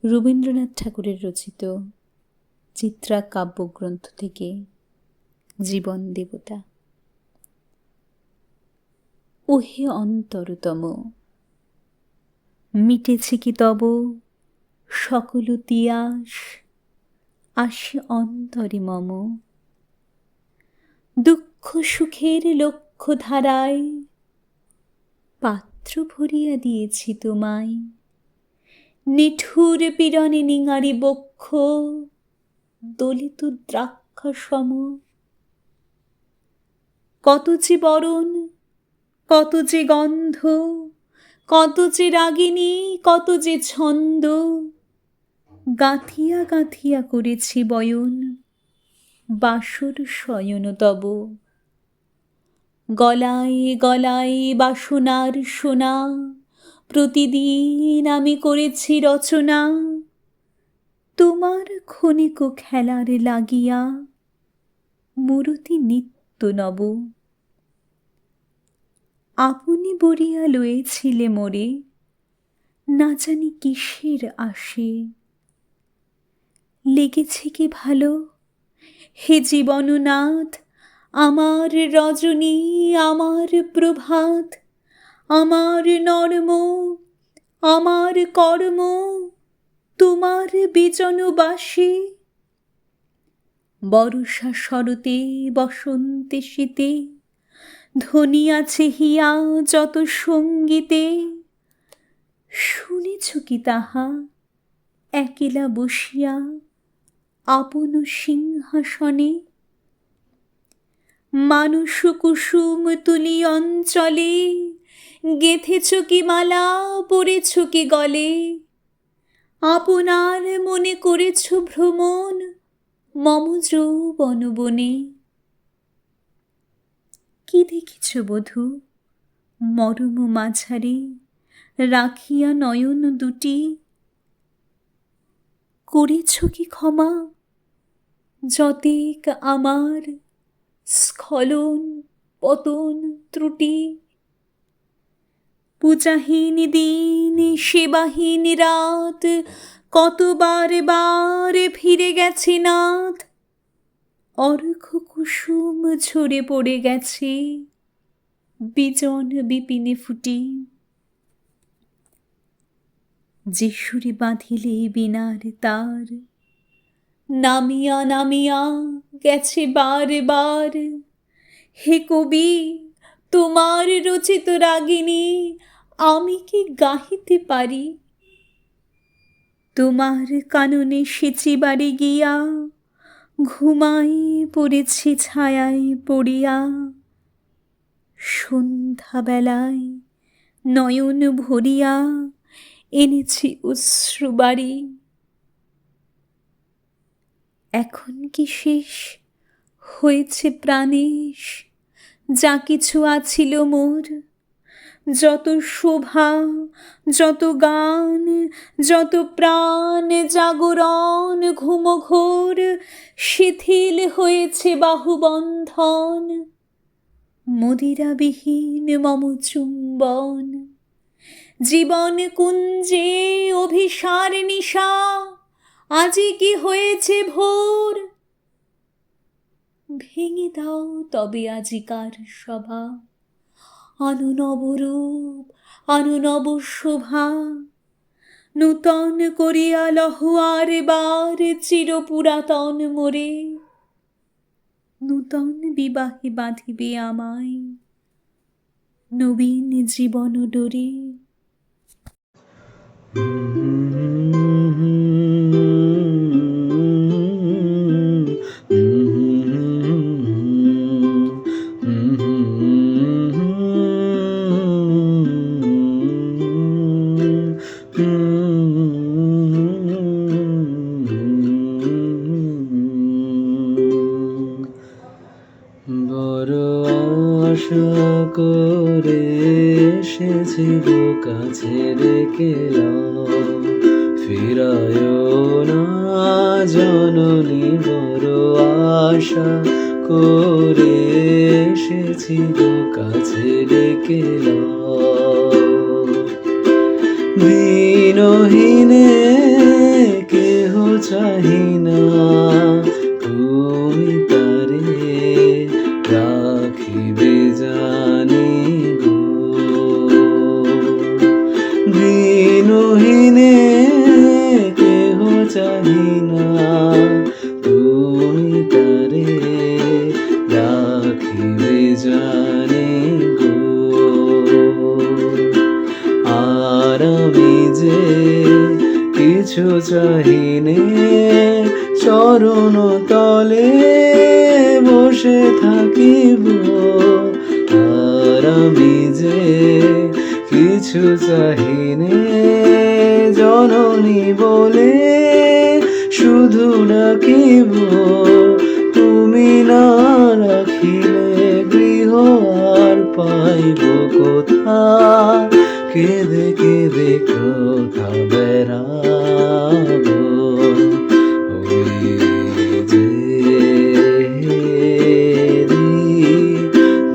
রবীন্দ্রনাথ ঠাকুরের রচিত চিত্রা কাব্যগ্রন্থ থেকে জীবন দেবতা। ওহে অন্তরতম, মিটেছে কি তব সকল তিয়াস, আসে অন্তরে মম। দুঃখ সুখের লক্ষ্য ধারায় পাত্র ভরিয়া দিয়েছি তোমায়। নিঠুর পীড়নে নিঙারি বক্ষ দলিত দ্রাক্ষা সম। কত যে বরণ, কত যে গন্ধ, কত যে রাগিনী, কত যে ছন্দ, গাঁথিয়া গাঁথিয়া করেছি বয়ন বাসর শয়ন তব। গলায় গলায় বাসনার সোনা, প্রতিদিন আমি করেছি রচনা তোমার ক্ষণিক খেলার লাগিয়া, মূরতি নিত্য নব। আপনি বরিয়া লয়েছিলে মোরে, না জানি কিসের আসে। লেগেছে কি ভালো হে জীবননাথ, আমার রজনী, আমার প্রভাত, আমার নর্ম, আমার কর্ম তোমার বিজনবাসে। বর্ষা শরতে বসন্তে শীতে ধ্বনিয়াছে হিয়া যত সঙ্গীতে। শুনেছ কি তাহা একেলা বসিয়া আপন সিংহাসনে? মানুষ কুসুম তুলি অঞ্চলে গেথেছ কি মালা, পরেছ কি গলে? আপনার মনে করেছ ভ্রমণ মম যৌবন বনে। কি দেখিছ বধূ মরম মাঝারে রাখিয়া নয়ন দুটি? করেছ কি ক্ষমা যতেক আমার স্খলন পতন ত্রুটি? পূজাহীন দিন, সেবাহীন রাত, কতবার বার ফিরে গেছে নাথ। অর্ঘ্য কুসুম ঝরে পড়ে গেছে বিজন বিপিনে ফুটি। যে সুরে বাঁধিলে বীণার তার, নামিয়া নামিয়া গেছে বার বার। হে কবি, তোমার রচিত রাগিনী আমি কি গাহিতে পারি? তোমার কাননে সেচিবারে গিয়া ঘুমাই পড়েছি ছায়ায় পড়িয়া। সন্ধ্যাবেলায় নয়ন ভরিয়া এনেছি অশ্রুবারি। এখন কি শেষ হয়েছে প্রাণেশ যা কিছু আছিল মোর? যত শোভা, যত গান, যত প্রাণ জাগরণ ঘুমঘোর শিথিল হয়েছে বাহুবন্ধন। মদিরাবিহীন মম চুম্বন, জীবন কুঞ্জে অভিসার নিশা আজি কি হয়েছে ভোর। ভেঙে দাও তবে আজিকার সভা, আনো নবরূপ, আনো নব শোভা। নূতন করিয়া লহ আর বার চিরপুরাতন মোরে। নূতন বিবাহে বাঁধিবে আমায় নবীন জীবন ডোরে। বড় আশা করে এসেছি গো কাছে ডেকেলাম, ফিরায় না জননী। বড় আশা করে এসেছি গো কাছে ডেকেলাম। দিনহীনে চাহি না, তুমি তারে রাখিবে জানি গো। দিনহীনে কেহ চাহি না, তুমি তারে রাখিবে জানি গো। আর আমি যে কিছু চাহিনে, চরণ তলে বসে থাকিব। আর আমি যে কিছু চাহিনে, জননী বলে শুধু ডাকিব। তুমি না রাখিলে গৃহ আর পাইব কোথা, কেঁদে কেঁদে কোথা বেড়াব। ওই যে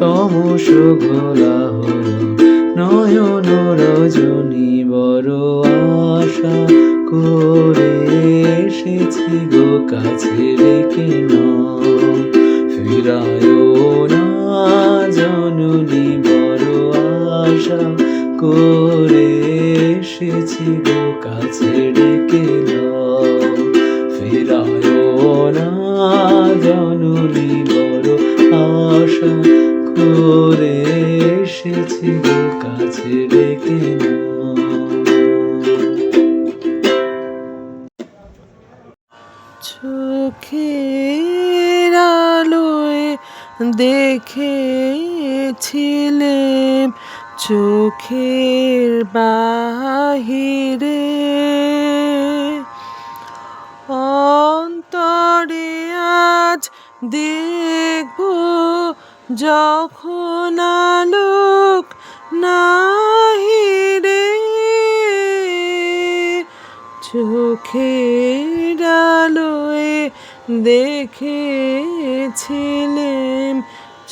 তমস ঘোলা হলো নয়ন রজনী, বড় আশা করে এসেছি গো কাছে রেখে নাও, ফিরায়ও না জননী। বড় আশা করে এসেছি গো কাছে ডেকে নাও, ফিরায়ও না জননী। বড় আশা করে এসেছি গো কাছে ডেকে নাও। চোখের আলোয় দেখেছিলেম চোখের বাহিরে, অন্তরে আজ দেখব যখন আলোক নাহিরে। চোখের আলোয় দেখেছিলেম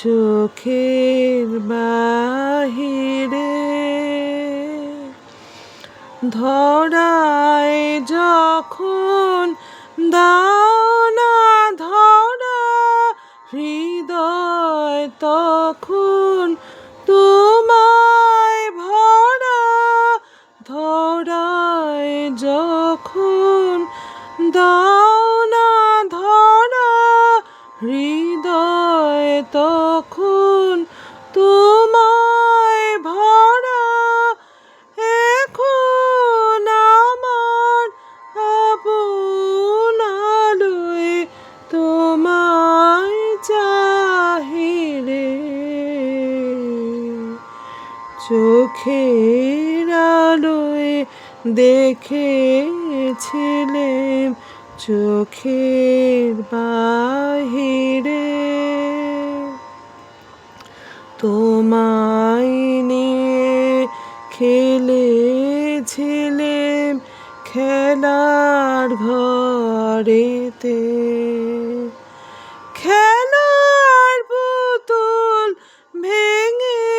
চোখের বাহিরে, ধরায় যখন দাও না ধরা হৃদয়, তখন তোমায় ভরা। ধরায় যখন দাও না ধরা হৃদয়, তখন তোমায় ভরা। এখন আমার আপন আলোয় তোমায় চাহিরে, চোখের আলোয় দেখেছিলেম চোখের বাহিরে। তোমায় নিয়ে খেলেছিলেম খেলার ঘরেতে, খেলার পুতুল ভেঙে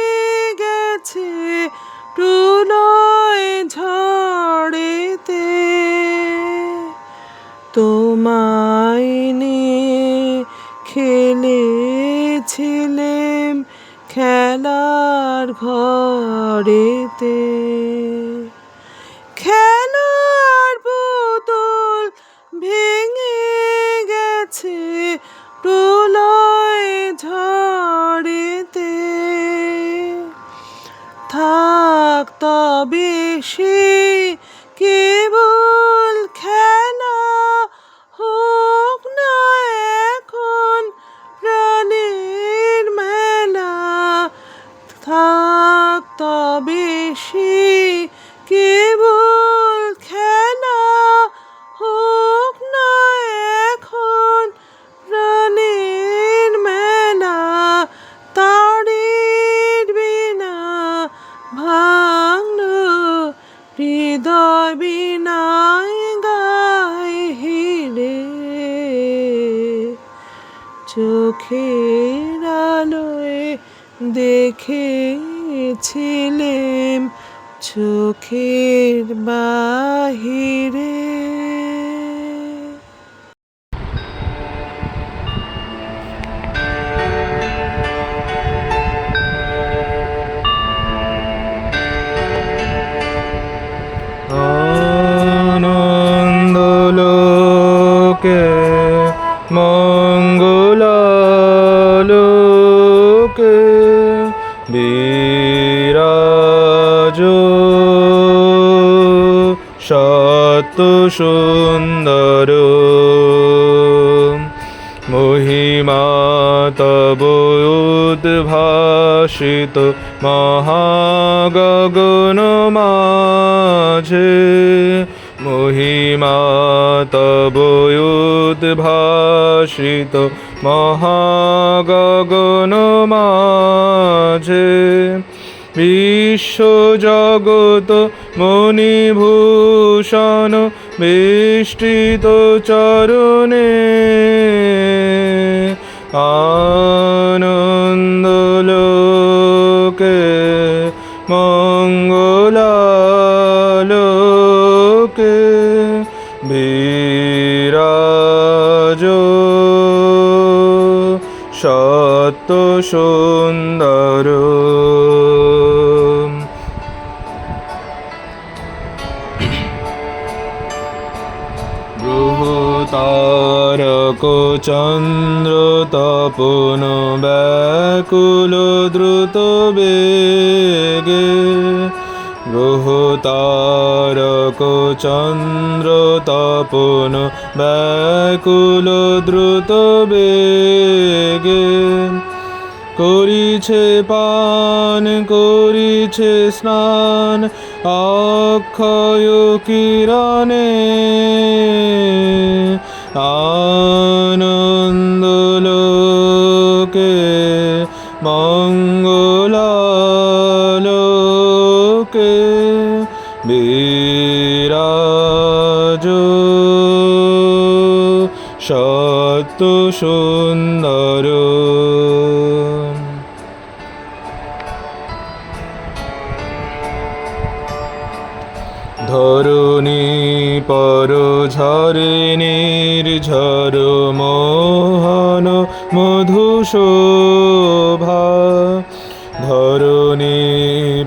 গেছে প্রলয় ঝড়েতে। তোমায় নিয়ে খেলেছিলেম খেলার ঘরেতে, খেলার পুতুল ভেঙে গেছে প্রলয় ঝড়েতে। থাক তবে সে কেবল খেলা, হোক না এখন প্রাণের মেলা। থাক তবে সে কেবল খেলা, হোক না এখন প্রাণের মেলা। তারের বিনা ভাঙলো হৃদয় বিনায় গায়ে হিরে, চোখের আলোয় দেখেছিলেম চোখের বাহিরে। সুন্দর মহিমা তব উদ্ভাসিত মহাগগন মাঝে মহিমা তব উদ্ভাসিত মহাগগন মাঝে বিশ্বজগৎ মণিভূষণ বেষ্টিত চরণে আনন্দলোকে মঙ্গলালোকে বিরাজ সত্য সুন্দর তারক চন্দ্র তপন ব্যাকুল দ্রুত বেগে গ্রহ তারক চন্দ্র তপন ব্যাকুল দ্রুত বেগে করিছে পান করিছে স্নান অক্ষয় কিরণে আনন্দলোকে মঙ্গলালোকে বিরাজ সত্য সুন্দর ধরণী পর ঝরে নির্ঝর মোহন মধুশোভা ধরণী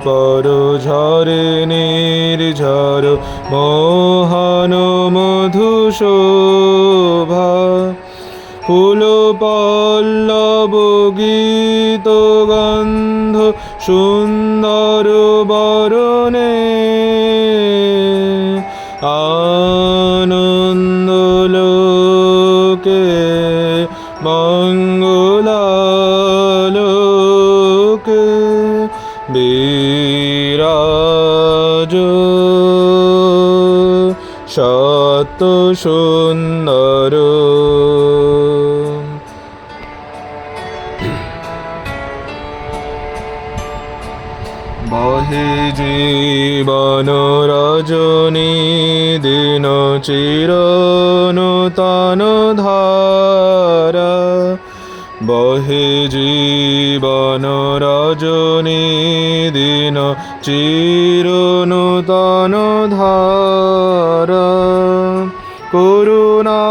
পর ঝরে নির্ঝর মোহন মধুশোভা ফুল পল্লব গীত গন্ধ সুন্দর বরণে আনন্দলোকে মঙ্গলালোকে বিরাজ সত্য সুন্দর বহে জীবন রজনী দিন চিরনূতন ধারা বহে জীবন রজনী দিন চিরনূতন ধারা করুণা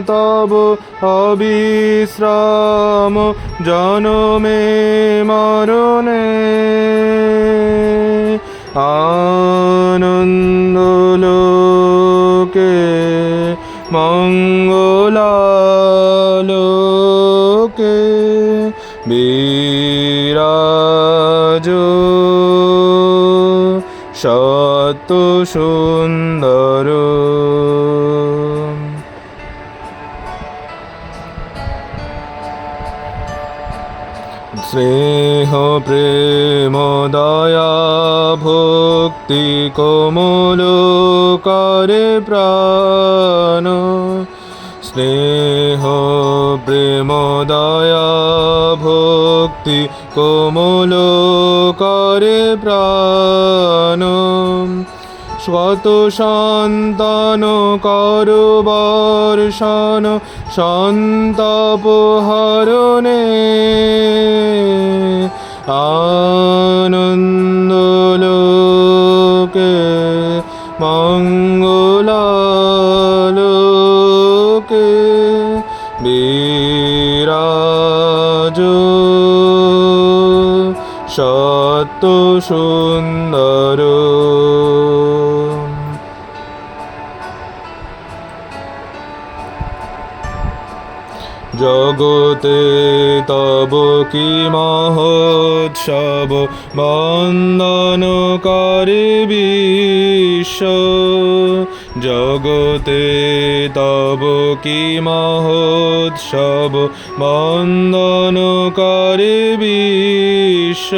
তব অবিশ্রাম জনমে মরণে আনন্দলোকে মঙ্গলালোকে বিরাজ সত্য সুন্দর স্নেহ প্রেম দয়া ভক্তি কোমল করে প্রাণ স্নেহ প্রেম দয়া ভক্তি কোমল করে প্রাণ স্বত সন্তান কর বর্ষণ সন্তাপ হরণে আনন্দলোকে মঙ্গলালোকে বিরাজ সত্য সুন্দর জগতে তব কি মহোৎসব বন্দনকারী বিশ্ব, জগতে তব কি মহোৎসব বন্দনকারী বিশ্ব।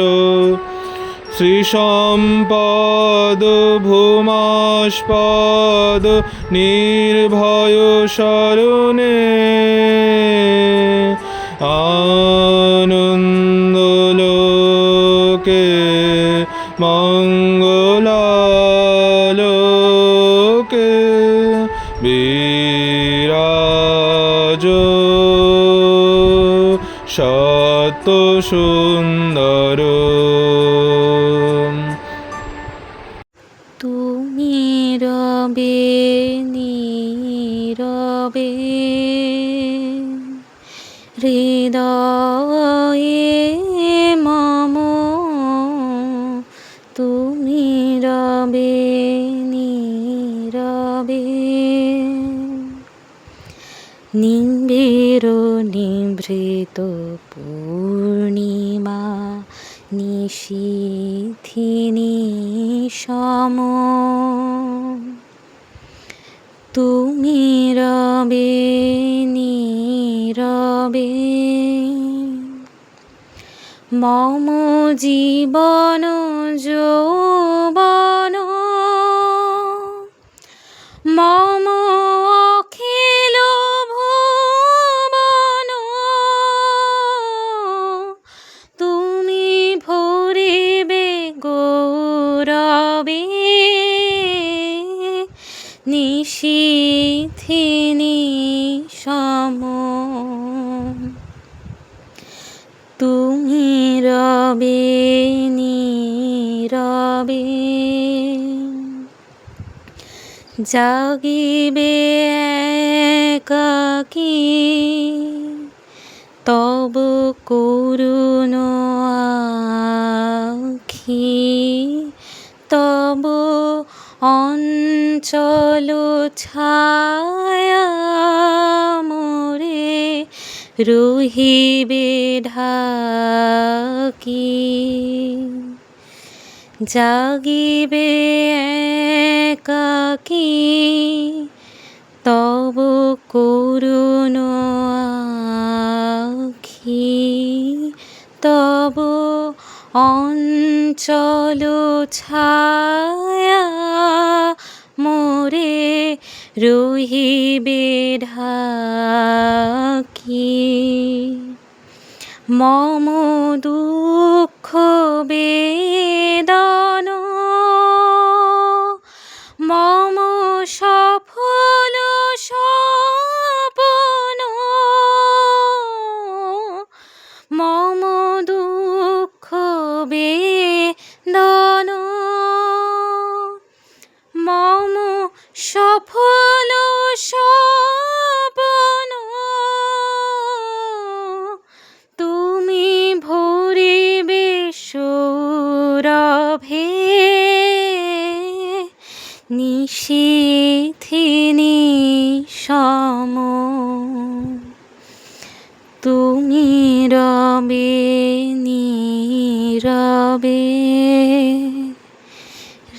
শ্রী সম্পদ ভূমাস্পদ নির্ভয় শরণে, আনন্দলোকে মঙ্গলালোকে বিরাজ সত্য সুন্দর। তুমি রবে নীরবে হৃদয়ে মম, তুমি রবে নীরবে নিবিড় নিভৃত পূর্ণিমা নিশীথিনী সম, তুমি রবে নীরবে মম জীবন যৌবন, মম অখিল ভুবন, তুমি ভরিবে গৌরবে নিশীথিনী সম, তুমি রবে নীরবে জাগিবে একাকী তব করুণ আখি, তব অঞ্চল ছায়া মোরে রহিবে ঢাকি, জাগিবে একাকী তব করুণ আখি, তব অঞ্চল ছায়া মোরে রহিবে ঢাকি। মম দুঃখ বেদন মম সফল স্বপ্ন, মম দুঃখ বেদন মম সফল স্বপ্ন, তুমি ভরিবে সৌরভে নিশীথিনী সম, তুমি রবে নীরবে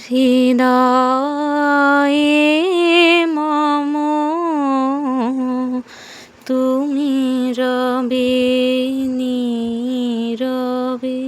হৃদয়ে মম, তুমি রবে নীরবে।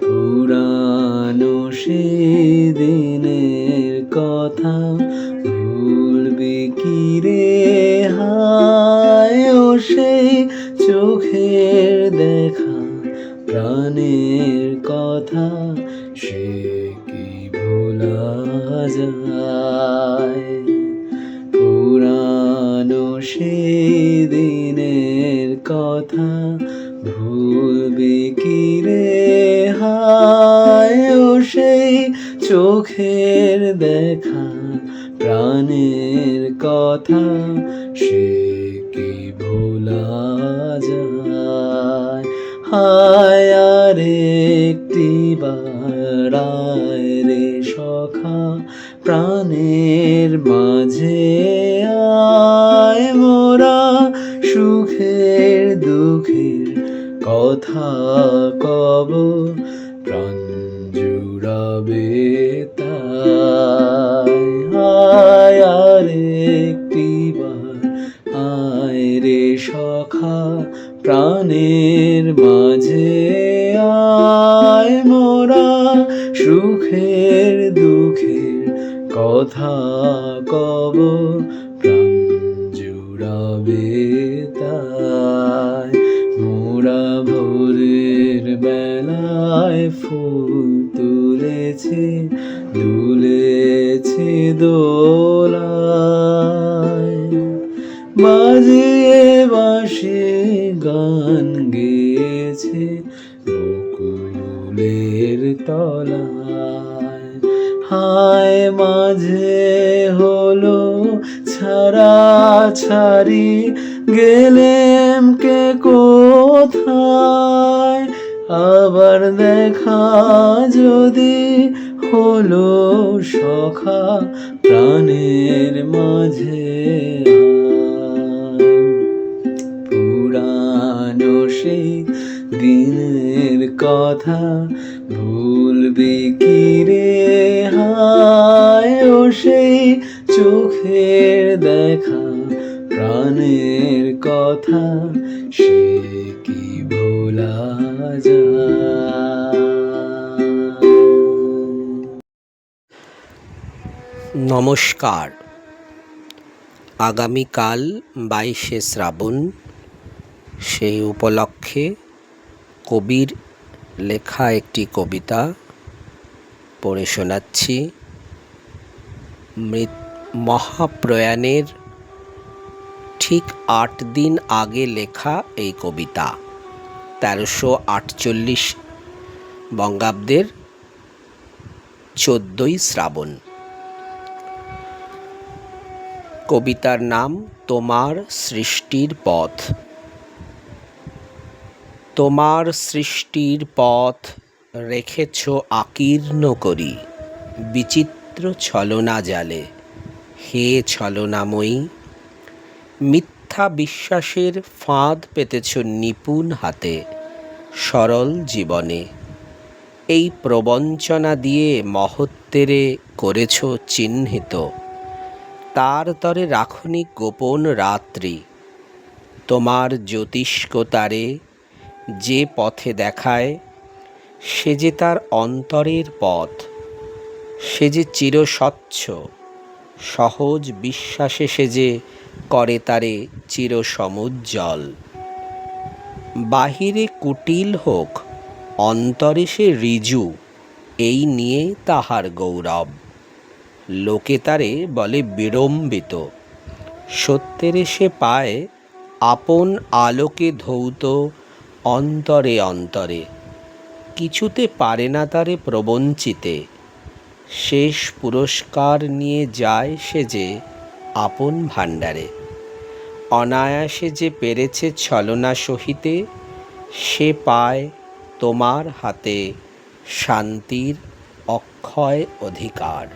পুরানো সেদিনের কথা ভুলবি কি রে হায়, ও সেই চোখের দেখা প্রাণের কথা সে কি ভোলা যায়। পুরানো সেদিনের কথা ভুলবি কি রে হায় ও সেই চোখের দেখা, প্রাণের কথা সে কি ভোলা যায়। হায় আর একটি বার আয় রে সখা, প্রাণের মাঝে আয় মোরা সুখের দুঃখের কথা কব, প্রাণ জুড়াবে তাই। আয় আর একটি বার আয় রে সখা, প্রাণের মাঝে আয় মোরা সুখের দুঃখের কথা কব, প্রাণ জুড়াবে তাই। মোরা ভোরের বেলায় ফুল তুলেছি, দুলেছি দোলায়, বাজিয়ে বাঁশি গান গেয়েছে বকুলের তলায়। হায় মাঝে হলো ছাড়া ছাড়ি, গেলেম কে কোথায়, আবার দেখা যদি হলো সখা, প্রাণের মাঝে পুরানো সেই দিনের কথা ভুলবি কি রে হায় ও সেই চোখের দেখা, প্রাণের কথা সে কি ভোলা যায়। নমস্কার। আগামীকাল 22শে শ্রাবণ, সেই উপলক্ষে কবির লেখা একটি কবিতা পড়ে শোনাচ্ছি। মহাপ্রয়াণের ঠিক 8 দিন আগে লেখা এই কবিতা, 1348 বঙ্গাব্দের 14ই শ্রাবণ। কবিতার নাম তোমার সৃষ্টির পথ। তোমার সৃষ্টির পথ রেখেছ আকীর্ণ করি, বিচিত্র ছলনা জালে। হে ছলনাময়ী, মিথ্যা বিশ্বাসের ফাঁদ পেতেছ নিপুণ হাতে সরল জীবনে। এই প্রবঞ্চনা দিয়ে মহত্বেরে করেছ চিহ্নিত, তার তরে রাখনি গোপন রাত্রি। তোমার জ্যোতিষ্ক তারে যে পথে দেখায়, সে যে তার অন্তরের পথ। সে যে চিরস্বচ্ছ, সহজ বিশ্বাসে সে যে করে তারে চিরসমুজ্জ্বল। বাহিরে কুটিল হোক, অন্তরে সে ঋজু, এই নিয়ে তাহার গৌরব। লোকে তারে বলে বিড়ম্বিত, সত্যেরে সে পায় আপন আলোকে ধৌত অন্তরে অন্তরে। কিছুতে পারে না তারে প্রবঞ্চিতে, শেষ পুরস্কার নিয়ে যায় সে যে আপন ভাণ্ডারে। অনায়াসে যে পেরেছে ছলনা সহিতে, সে পায় তোমার হাতে শান্তির অক্ষয় অধিকার।